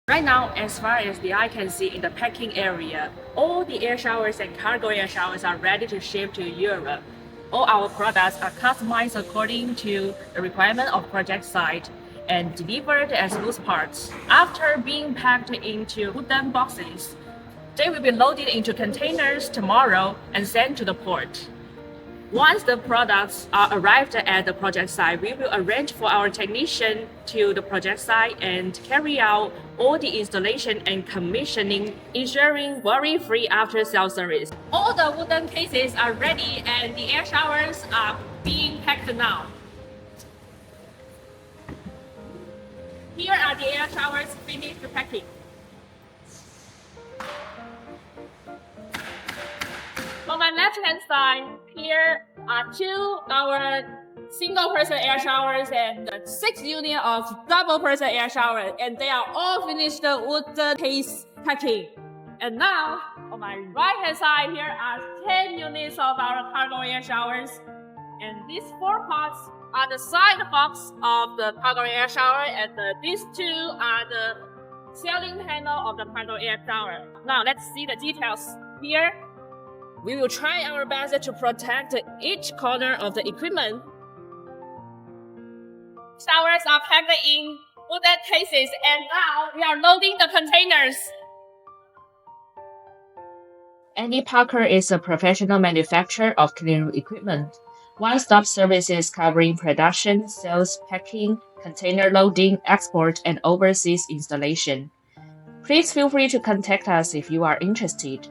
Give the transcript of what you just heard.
Right now, as far as the eye can see in the packing area, all the air showers and cargo air showers are ready to ship to Europe. All our products are customized according to the requirement of project site and delivered as loose parts. After being packed into wooden boxes, they will be loaded into containers tomorrow and sent to the port. Once the products are arrived at the project site, we will arrange for our technician to the project site and carry out all the installation and commissioning, ensuring worry-free after-sales service. All the wooden cases are ready and the air showers are being packed now. Here are the air showers finished packing. On my left-hand side, here are two our single-person air showers and 6 units of double-person air showers, and they are all finished wooden case packing. And now, on my right-hand side, here are 10 units of our cargo air showers, and these 4 parts are the side box of the cargo air shower, and these 2 are the ceiling panel of the cargo air shower. Now, let's see the details here. We will try our best to protect each corner of the equipment. Showers are packed in wooden cases, and now we are loading the containers. Andy Parker is a professional manufacturer of cleanroom equipment. One-stop services covering production, sales, packing, container loading, export, and overseas installation. Please feel free to contact us if you are interested.